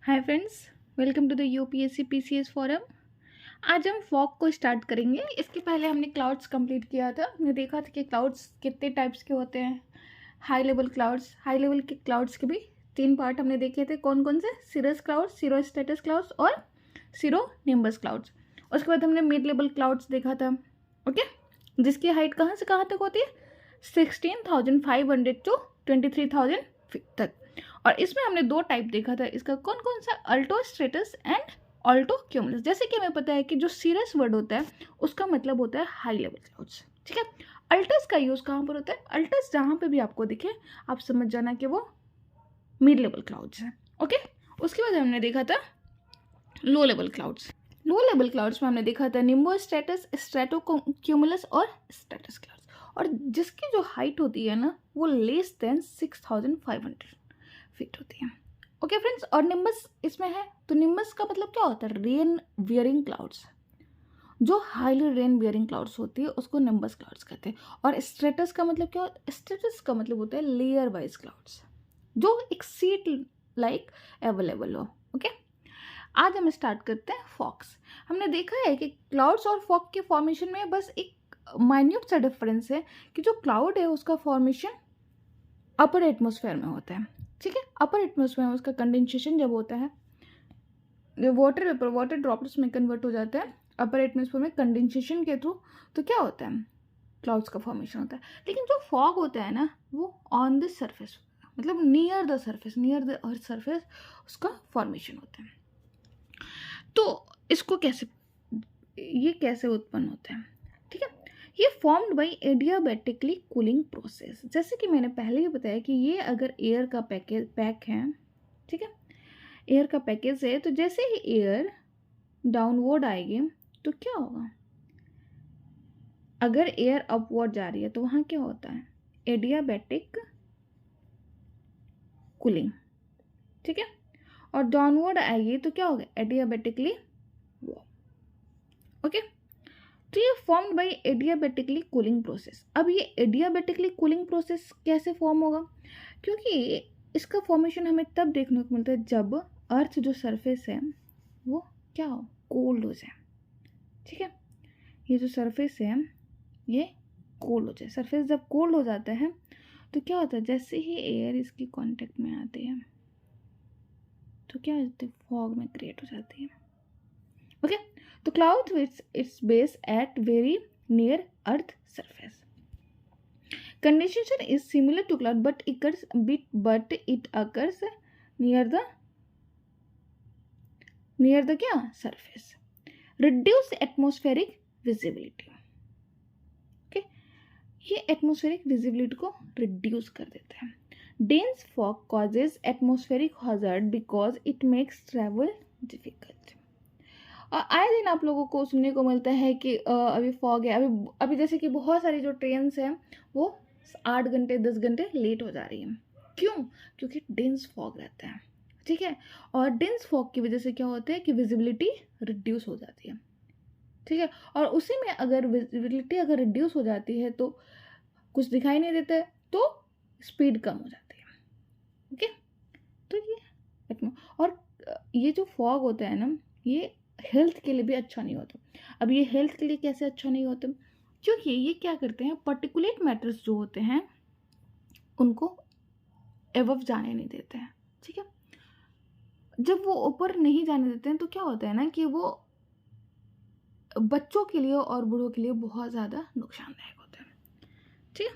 Hi friends, welcome to the UPSC PCS forum. आज हम fog को स्टार्ट करेंगे। इसके पहले हमने क्लाउड्स कंप्लीट किया था। हमने देखा था कि क्लाउड्स कितने टाइप्स के होते हैं। हाई लेवल के क्लाउड्स के भी 3 पार्ट हमने देखे थे। कौन कौन से? सिरस क्लाउड्स, सीरो स्टेटस क्लाउड्स और सीरो निम्बस क्लाउड्स। उसके बाद हमने मिड लेवल क्लाउड्स देखा था, ओके, जिसकी हाइट कहाँ से कहाँ तक होती है? 16,500 टू 23,000 फीट तक। और इसमें हमने 2 टाइप देखा था। इसका कौन कौन सा? Alto stratus and alto cumulus. जैसे कि हमें पता है कि जो सीरस वर्ड होता है उसका मतलब होता है हाई लेवल क्लाउड्स, ठीक है। अल्टस का यूज़ कहाँ पर होता है? अल्टस जहाँ पे भी आपको दिखे आप समझ जाना कि वो मिड लेवल क्लाउड्स है, ओके। उसके बाद हमने देखा था low level clouds. Low level clouds में हमने देखा था निम्बो स्ट्रेटस, स्ट्रेटो क्यूमुलस और स्ट्रेटस क्लाउड्स। और जिसकी जो हाइट होती है ना वो लेस देन 6,500 फीट होती है, ओके फ्रेंड्स। और निम्बस इसमें है, तो निम्बस का मतलब क्या होता है? Rain wearing clouds. जो हाईली रेन वियरिंग क्लाउड्स होती है उसको निम्बस क्लाउड्स कहते हैं। और स्ट्रेटस का मतलब क्या होता है? स्ट्रेटस का मतलब होता है लेयर वाइज क्लाउड्स जो एक सीट लाइक अवेलेबल हो, ओके। आज हम स्टार्ट करते हैं फॉग्स। हमने देखा है कि क्लाउड्स और फॉग के फॉर्मेशन में बस एक माइन्यूट सा डिफरेंस है कि जो क्लाउड है उसका फॉर्मेशन अपर एटमॉस्फेयर में होता है, ठीक है। अपर एटमॉस्फेयर में उसका कंडेंसेशन जब होता है, वाटर वेपर वाटर ड्रॉपलेट्स में कन्वर्ट हो जाता है अपर एटमॉस्फेयर में कंडेंसेशन के थ्रू, तो क्या होता है? क्लाउड्स का फॉर्मेशन होता है। लेकिन जो फॉग होता है ना वो ऑन द सरफेस, मतलब near the surface, near the earth surface उसका फॉर्मेशन होता है। तो इसको कैसे उत्पन्न होता है, ठीक है। ये formed by adiabatically cooling process. जैसे कि मैंने पहले ही बताया कि ये अगर एयर का पैक है, ठीक है, एयर का पैकेज है, तो जैसे ही एयर डाउनवर्ड आएगी तो क्या होगा? अगर एयर अपवर्ड जा रही है तो वहाँ क्या होता है? एडियाबैटिक कूलिंग, ठीक है। और डाउनवर्ड आएगी तो क्या होगा? Adiabatically warm, okay. तो ये formed by adiabatically cooling process. अब ये एडियाबैटिकली कूलिंग प्रोसेस कैसे फॉर्म होगा? क्योंकि इसका फॉर्मेशन हमें तब देखने को मिलता है जब अर्थ जो सरफेस है वो क्या हो? कोल्ड हो जाए, ठीक है। ये जो सरफेस है ये कोल्ड हो जाए। सरफेस जब कोल्ड हो जाता है तो क्या होता है? जैसे ही एयर इसकी कांटेक्ट में आती है तो क्या होती है? फॉग में क्रिएट हो जाती है, ओके। तो cloud with its base at very near earth surface. Condensation is similar to cloud but it occurs near the क्या? Surface. Reduce atmospheric visibility. Okay? ये atmospheric visibility को reduce कर देता है. Dense fog causes atmospheric hazard because it makes travel difficult. और आए दिन आप लोगों को सुनने को मिलता है कि अभी फॉग है, अभी जैसे कि बहुत सारी जो ट्रेन्स हैं वो 8 घंटे 10 घंटे लेट हो जा रही हैं। क्यों? क्योंकि डेंस फॉग रहता है, ठीक है। और डेंस फॉग की वजह से क्या होता है कि विजिबिलिटी रिड्यूस हो जाती है, ठीक है। और उसी में अगर विजिबिलिटी अगर रिड्यूस हो जाती है तो कुछ दिखाई नहीं देता है, तो स्पीड कम हो जाती है, ओके। तो ये और ये जो फॉग होता है ना ये हेल्थ के लिए भी अच्छा नहीं होता। अब ये हेल्थ के लिए कैसे अच्छा नहीं होता? क्योंकि ये क्या करते हैं? पर्टिकुलेट मैटर्स जो होते हैं उनको एवव जाने नहीं देते हैं, ठीक है। जब वो ऊपर नहीं जाने देते हैं तो क्या होता है ना कि वो बच्चों के लिए और बूढ़ों के लिए बहुत ज़्यादा नुकसानदायक होता है, ठीक है।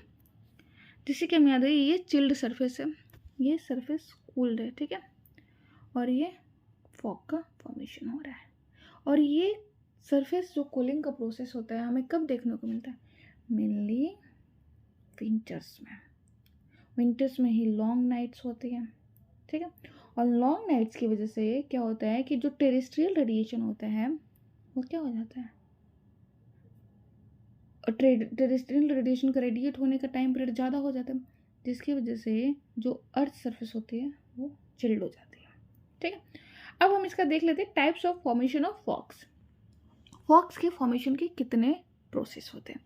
जैसे कि हमें याद है ये चिल्ड सरफेस है, ये सरफेस कूल्ड है, ठीक है। और ये फॉग का फॉर्मेशन हो रहा है। और ये सरफेस जो कूलिंग का प्रोसेस होता है हमें कब देखने को मिलता है? मेनली विंटर्स में ही लॉन्ग नाइट्स होती हैं, ठीक है। और लॉन्ग नाइट्स की वजह से क्या होता है कि जो टेरेस्ट्रियल रेडिएशन होता है वो क्या हो जाता है? और टेरेस्ट्रियल रेडिएशन का रेडिएट होने का टाइम पीरियड ज़्यादा हो जाता है, जिसकी वजह से जो अर्थ सरफेस होती है वो चिल्ड हो जाती है, ठीक है। अब हम इसका देख लेते हैं types of formation of fogs. Fogs के फॉर्मेशन के कितने प्रोसेस होते हैं?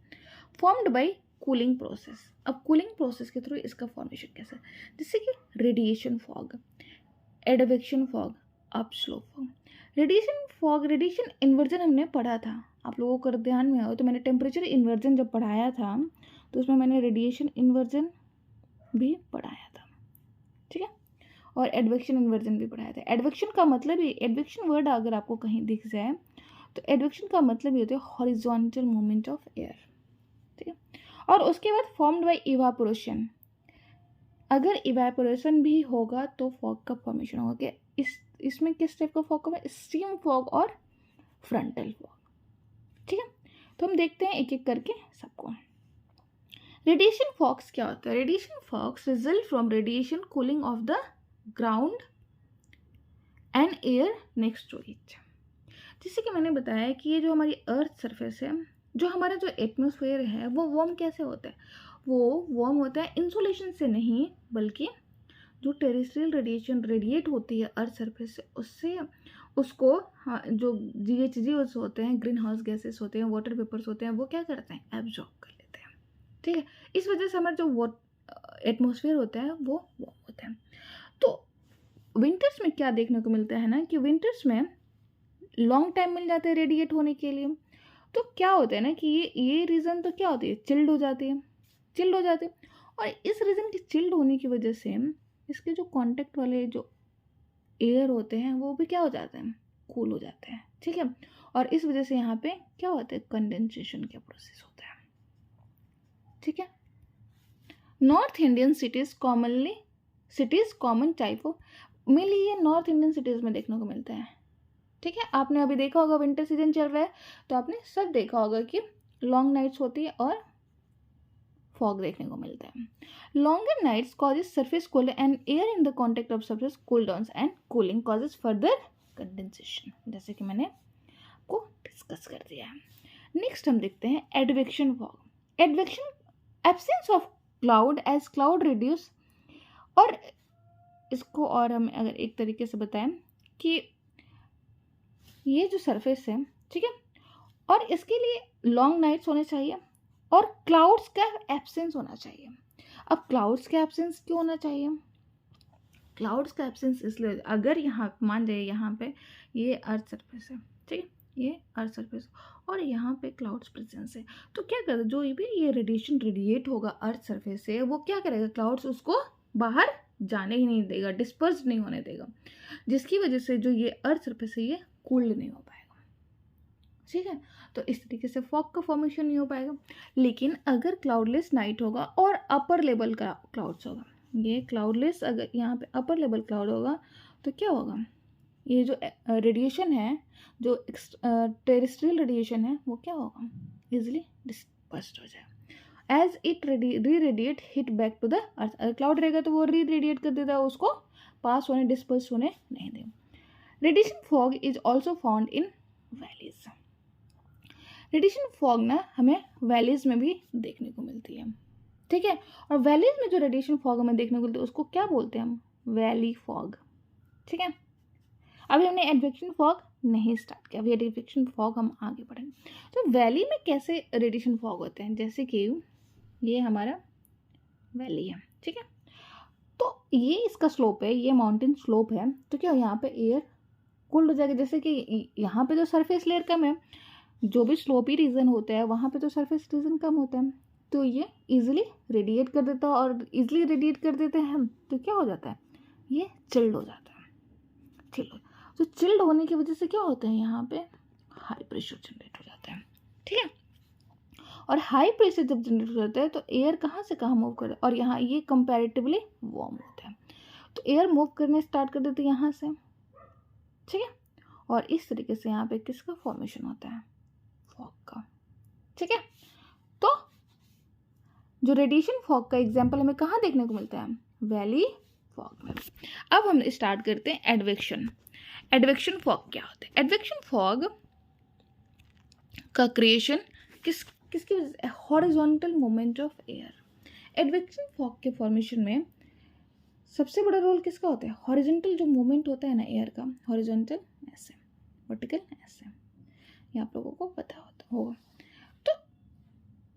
Formed by cooling process. अब कूलिंग प्रोसेस के थ्रू इसका फॉर्मेशन कैसे? जैसे कि radiation fog, advection fog, up slow fog. Radiation fog, radiation inversion हमने पढ़ा था, आप लोगों को ध्यान में हो तो मैंने टेम्परेचर इन्वर्जन जब पढ़ाया था तो उसमें मैंने रेडिएशन इन्वर्जन भी पढ़ाया था, ठीक है, और एडवेक्शन इन्वर्जन भी पढ़ाया था। एडवेक्शन का मतलब ही, एडवेक्शन वर्ड अगर आपको कहीं दिख जाए तो एडवेक्शन का मतलब ये होता है हॉरिजॉन्टल मूवमेंट ऑफ एयर, ठीक है। और उसके बाद फॉर्म्ड बाय इवापोरेशन, अगर इवेपोरेशन भी होगा तो फॉग का फॉर्मेशन होगा। कि इसमें किस टाइप का फॉग होगा, स्टीम फॉग और फ्रंटल फॉग, ठीक है। तो हम देखते हैं एक एक करके सबको। रेडिएशन फॉग्स क्या होता है? Radiation fogs result from radiation cooling of the ground and air next to it. जैसे कि मैंने बताया कि ये जो हमारी अर्थ सरफेस है, जो हमारा जो एटमॉस्फेयर है वो वार्म कैसे होता है? वो वार्म होता है इंसुलेशन से नहीं, बल्कि जो टेरेस्ट्रियल रेडिएशन रेडिएट होती है अर्थ सरफेस से, उससे उसको हाँ, जो GHGs होते हैं, ग्रीन हाउस गैसेस होते हैं, वाटर वेपर्स होते हैं, वो क्या करते हैं? एब्जॉर्ब कर लेते हैं, ठीक है। इस वजह से हमारा जो एटमॉस्फेयर होता है वो वार्म होता है। तो विंटर्स में क्या देखने को मिलता है ना, कि विंटर्स में लॉन्ग टाइम मिल जाते हैं रेडिएट होने के लिए। तो क्या होता है ना कि ये रीज़न तो क्या होती है, चिल्ड हो जाती है, चिल्ड हो जाते हैं। और इस रीज़न की चिल्ड होने की वजह से इसके जो कांटेक्ट वाले जो एयर होते हैं वो भी क्या हो जाते हैं, कूल हो जाते हैं, ठीक है। और इस वजह से यहाँ पे क्या होता है, कंडेंसेशन का प्रोसेस होता है, ठीक है। North Indian cities common type of, mainly ये नॉर्थ इंडियन सिटीज़ में देखने को मिलता है, ठीक है। आपने अभी देखा होगा विंटर सीजन चल रहा है तो आपने सब देखा होगा कि लॉन्ग नाइट्स होती है और फॉग देखने को मिलता है। Longer nights causes surface cold and air in the contact of surface cool down and cooling causes further condensation, जैसे कि मैंने आपको डिस्कस कर दिया है। नेक्स्ट हम देखते हैं advection fog. Advection absence of cloud as cloud reduce, और इसको और हम अगर एक तरीके से बताएं कि ये जो सरफेस है, ठीक है, और इसके लिए लॉन्ग नाइट्स होने चाहिए और क्लाउड्स का एब्सेंस होना चाहिए। अब क्लाउड्स का एब्सेंस क्यों होना चाहिए? क्लाउड्स का एब्सेंस इसलिए, अगर यहाँ मान जाइए यहाँ पे ये अर्थ सरफेस है, ठीक है, ये अर्थ सरफेस और यहाँ पे क्लाउड्स प्रेजेंस है, तो क्या करेगा, जो भी ये रेडिएशन रेडिएट होगा अर्थ सरफेस से, वो क्या करेगा, क्लाउड्स उसको बाहर जाने ही नहीं देगा, डिस्पर्स नहीं होने देगा, जिसकी वजह से जो ये अर्थ सरफेस है ये कूल्ड नहीं हो पाएगा, ठीक है। तो इस तरीके से फॉग का फॉर्मेशन नहीं हो पाएगा। लेकिन अगर क्लाउडलेस नाइट होगा और अपर लेवल का क्लाउड्स होगा, ये क्लाउडलेस अगर यहाँ पे अपर लेवल क्लाउड होगा तो क्या होगा, ये जो रेडिएशन है, जो टेरेस्ट्रियल रेडिएशन है, वो क्या होगा, इजिली डिस्पर्स्ड हो जाए। As it re radiate heat back to the earth, अगर क्लाउड रहेगा तो वो री रेडिएट कर देता है, उसको पास होने डिस्पर्स होने नहीं देगा। Radiation fog is also found in valleys. Radiation fog ना हमें वैलीज में भी देखने को मिलती है, ठीक है। और वैलीज में जो रेडिएशन फॉग हमें देखने को मिलती है उसको क्या बोलते हैं हम, वैली फॉग, ठीक है। अभी हमने एडवेक्शन फॉग नहीं स्टार्ट किया, अभी एडवेक्शन फॉग हम आगे बढ़ेंगे। तो वैली में कैसे रेडिएशन फॉग होते हैं, जैसे कि ये हमारा वैली है, ठीक है, तो ये इसका स्लोप है, ये माउंटेन स्लोप है, तो क्या यहाँ पे एयर कूल्ड हो जाएगा। जैसे कि यहाँ पे जो सरफेस लेयर कम है, जो भी स्लोपी रीजन होता है वहाँ पे तो सरफेस रीजन कम होता है, तो ये इजीली रेडिएट कर देता है, और इजीली रेडिएट कर देते हैं हम तो क्या हो जाता है, ये चिल्ड हो जाता है, चिल्ड। तो चिल्ड होने की वजह से क्या होता है, यहाँ पे हाई प्रेशर जनरेट हो जाता है, ठीक है। और हाई प्रेशर जब जनरेट हो जाता है तो एयर कहाँ से कहाँ मूव करता है, और यहाँ ये कंपैरेटिवली वार्म होता है, तो एयर मूव करने स्टार्ट कर देते हैं यहाँ से, ठीक है। और इस तरीके से यहाँ पे किसका फॉर्मेशन होता है, फॉग का, ठीक है। तो जो रेडिएशन फॉग का एग्जांपल हमें कहाँ देखने को मिलता है, वैली फॉग में। अब हम स्टार्ट करते हैं एडवेक्शन। एडवेक्शन फॉग क्या होता है? एडवेक्शन फॉग का क्रिएशन किसकी वजह से, horizontal movement of air. Advection fog के फॉर्मेशन में सबसे बड़ा रोल किसका होता है, हॉरिजॉन्टल जो मूवमेंट होता है ना एयर का, हॉरिजॉन्टल ऐसे, वर्टिकल ऐसे, ये आप लोगों को पता होगा। तो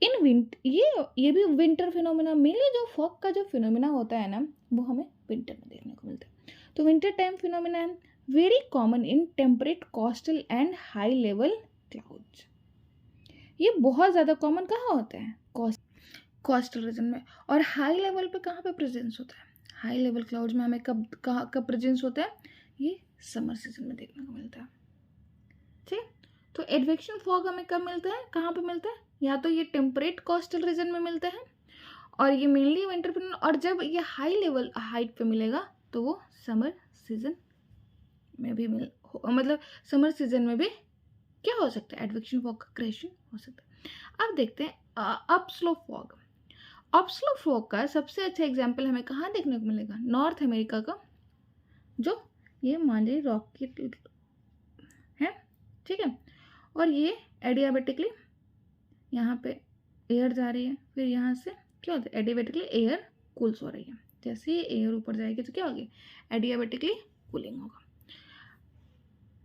इन ये भी विंटर फिनोमिना, मेनली जो फॉग का जो फिनोमिना होता है ना वो हमें विंटर में देखने को मिलता है। तो winter time phenomena very common in temperate coastal and high level clouds. ये बहुत ज़्यादा कॉमन कहाँ होता है? कोस्टल रीजन में। और हाई लेवल पे कहाँ पे प्रेजेंस होता है? हाई लेवल क्लाउड्स में हमें कब प्रेजेंस होता है? ये समर सीजन में देखने को मिलता है। ठीक, तो एडवेक्शन फॉग हमें कब मिलता है, कहाँ पे मिलता है? या तो ये टेम्परेट कोस्टल रीजन में मिलता है और ये मेनली विंटर पे, और जब ये हाई लेवल हाइट पे मिलेगा तो वो समर सीजन में भी मतलब समर सीजन में भी क्या हो सकता है? एडवेक्शन फॉग का क्रिएशन हो सकता है। अब देखते हैं अपस्लो फॉग। अपस्लो फॉग का सबसे अच्छा एग्जाम्पल हमें कहाँ देखने को मिलेगा? नॉर्थ अमेरिका का, जो ये मांडे रॉक की है, ठीक है, और ये एडियाबेटिकली यहाँ पे एयर जा रही है, फिर यहाँ से क्या होता है? एडियाबेटिकली एयर कूल्स हो रही है। जैसे ही एयर ऊपर जाएगी तो क्या होगी? एडियाबेटिकली कूलिंग होगा।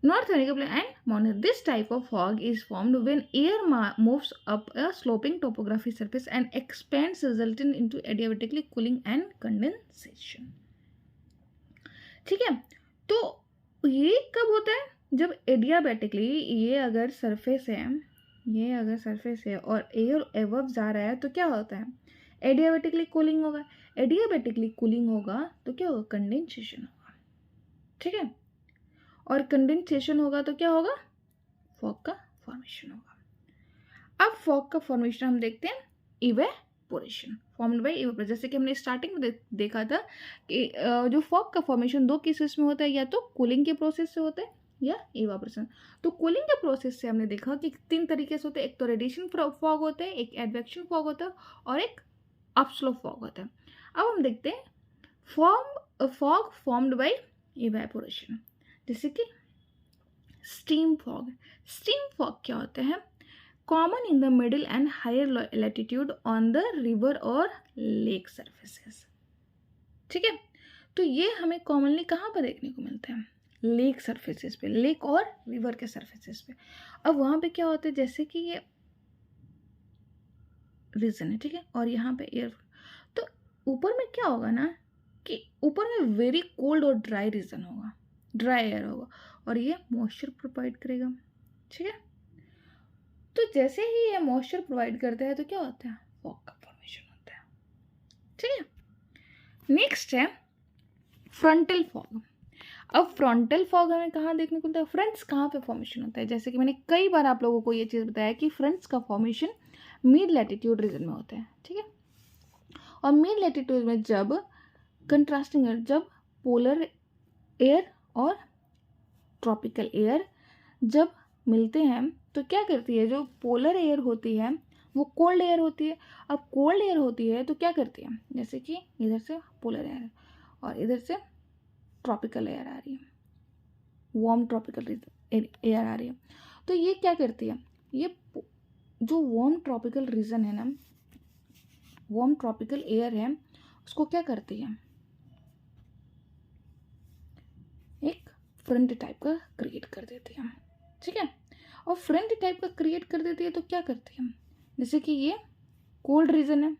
North America and mountain. This type of fog is formed when air moves up a sloping topography surface and expands, resulting into adiabatically cooling and condensation. ठीक है, तो ये कब होता है? जब एडियाबेटिकली ये अगर सरफेस है और एयर एबव जा रहा है तो क्या होता है? एडियाबेटिकली कूलिंग होगा। एडियाबेटिकली कूलिंग होगा तो क्या होगा? कंडेंसेशन होगा। ठीक है, और कंडेंसेशन होगा तो क्या होगा? फॉग का फॉर्मेशन होगा। अब फॉग का फॉर्मेशन हम देखते हैं इवेपोरेशन, फॉर्म्ड बाय इवेपोरेशन। जैसे कि हमने स्टार्टिंग में देखा था कि जो फॉग का फॉर्मेशन दो केसेस में होता है, या तो कूलिंग के प्रोसेस से होता है या इवेपोरेशन। तो कूलिंग के प्रोसेस से हमने देखा कि तीन तरीके से होते हैं। एक तो रेडिएशन फॉग होता है, एक एडवेक्शन फॉग होता है और एक अपस्लो फॉग होता है। अब हम देखते हैं फॉग फॉर्म्ड बाय इवेपोरेशन, जैसे कि स्टीम फॉग। स्टीम फॉग क्या होते हैं? Common in the middle and higher latitude on the river और लेक सर्फेसेस। ठीक है, तो ये हमें कॉमनली कहाँ पर देखने को मिलता है? लेक सर्फेसेस पे, लेक और रिवर के सर्फेसेस पे। अब वहाँ पे क्या होता है? जैसे कि ये रीजन है, ठीक है, और यहाँ पे एयर, तो ऊपर में क्या होगा ना कि ऊपर में वेरी कोल्ड और ड्राई रीजन होगा, ड्राई एयर होगा, और ये मॉइस्चर प्रोवाइड करेगा। ठीक है, तो जैसे ही ये मॉइस्चर प्रोवाइड करता है तो क्या होता है? फॉग का फॉर्मेशन होता है। ठीक है, नेक्स्ट है फ्रंटल फॉग। अब फ्रंटल फॉग हमें कहाँ देखने को मिलता है? फ्रंट्स कहाँ पे फॉर्मेशन होता है? जैसे कि मैंने कई बार आप लोगों को ये चीज़ बताया कि फ्रंट्स का फॉर्मेशन मिड लैटिट्यूड रीजन में होता है। ठीक है, और मिड लैटिट्यूड में जब कंट्रास्टिंग एयर, जब पोलर एयर और ट्रॉपिकल एयर जब मिलते हैं तो क्या करती है? जो पोलर एयर होती है वो कोल्ड एयर होती है। अब कोल्ड एयर होती है तो क्या करती है? जैसे कि इधर से पोलर एयर और इधर से ट्रॉपिकल एयर आ रही है, वार्म ट्रॉपिकल एयर आ रही है, तो ये क्या करती है? ये जो वार्म ट्रॉपिकल रीजन है ना, वार्म ट्रॉपिकल एयर है, उसको क्या करती है? एक फ्रंट टाइप का क्रिएट कर देती है। ठीक है, और फ्रंट टाइप का क्रिएट कर देती है तो क्या करती है? जैसे कि ये कोल्ड रीजन है,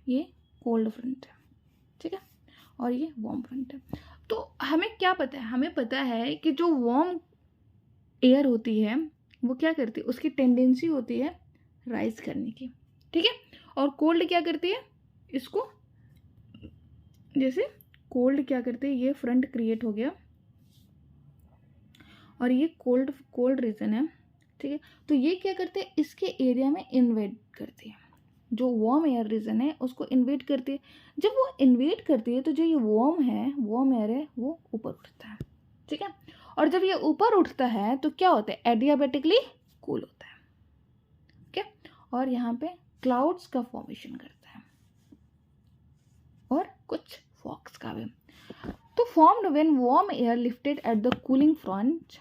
ये कोल्ड फ्रंट है, ठीक है, और ये वार्म फ्रंट है। तो हमें क्या पता है? हमें पता है कि जो वार्म एयर होती है वो क्या करती है? उसकी टेंडेंसी होती है राइज करने की। ठीक है, और कोल्ड क्या करती है? इसको, जैसे कोल्ड क्या करती है? ये फ्रंट क्रिएट हो गया और ये कोल्ड रीजन है। ठीक है, तो ये क्या करते हैं? इसके एरिया में इन्वेड करती है, जो वार्म एयर रीजन है उसको इन्वेड करती है। जब वो इन्वेड करती है तो जो ये वार्म एयर है वो ऊपर उठता है। ठीक है, और जब ये ऊपर उठता है तो क्या होता है? एडियाबेटिकली कूल होता है। ओके, और यहाँ पे क्लाउड्स का फॉर्मेशन करता है और कुछ फॉग्स का भी। तो formed when warm air lifted at the cooling front,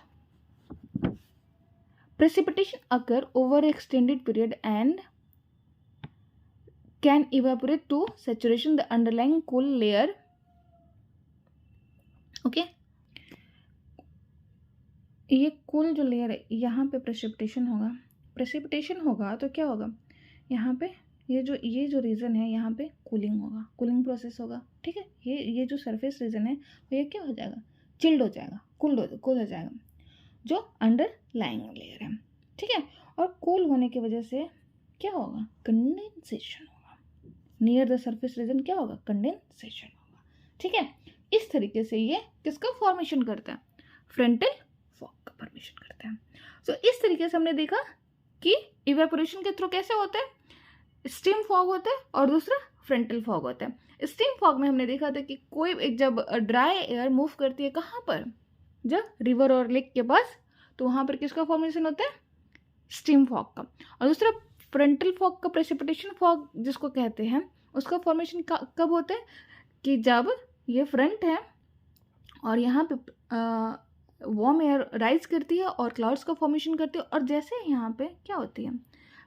precipitation occur over extended period and can evaporate to saturation the underlying cool layer. Okay, ये कूल जो लेयर है यहाँ पे प्रेसिपिटेशन होगा तो क्या होगा? यहाँ पे ये जो रीजन है यहाँ पे कूलिंग होगा, कूलिंग प्रोसेस होगा। ठीक है, ये जो सरफेस रीजन है वो ये क्या हो जाएगा? चिल्ड हो जाएगा, कूल हो जाएगा, जो अंडरलाइंग लेयर है, ठीक है। और कूल होने की वजह से क्या होगा, कंडेंसेशन होगा, नियर द सरफेस रीजन क्या होगा, कंडेंसेशन होगा, ठीक है। इस तरीके से ये किसका फॉर्मेशन करता है, फ्रंटल फॉग का फॉर्मेशन करता है। सो इस तरीके से हमने देखा कि इवेपोरेशन के थ्रू कैसे होता है, स्टीम फॉग होता है और दूसरा फ्रंटल फॉग होता है। स्टीम फॉग में हमने देखा था कि कोई एक जब ड्राई एयर मूव करती है कहाँ पर, जब रिवर और लेक के पास, तो वहाँ पर किसका फॉर्मेशन होता है, स्टीम फॉग का। और दूसरा फ्रंटल फॉग का, प्रेसिपिटेशन फॉग जिसको कहते हैं, उसका फॉर्मेशन कब होता है, कि जब ये फ्रंट है और यहाँ पे वार्म एयर राइज करती है और क्लाउड्स का फॉर्मेशन करती है, और जैसे यहाँ पे क्या होती है,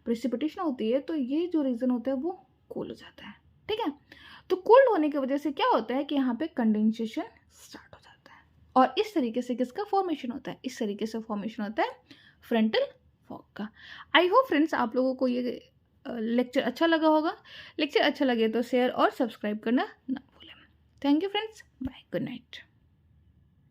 प्रेसिपिटेशन होती है, तो ये जो रीजन होता है वो कूल हो जाता है, ठीक है। तो कूल्ड होने की वजह से क्या होता है कि यहाँ पे कंडेंसेशन स्टार्ट हो जाता है, और इस तरीके से किसका फॉर्मेशन होता है, इस तरीके से फॉर्मेशन होता है फ्रंटल फॉग का। आई होप फ्रेंड्स आप लोगों को ये लेक्चर अच्छा लगा होगा। लेक्चर अच्छा लगे तो शेयर और सब्सक्राइब करना ना भूलें। Thank you friends, bye, good night.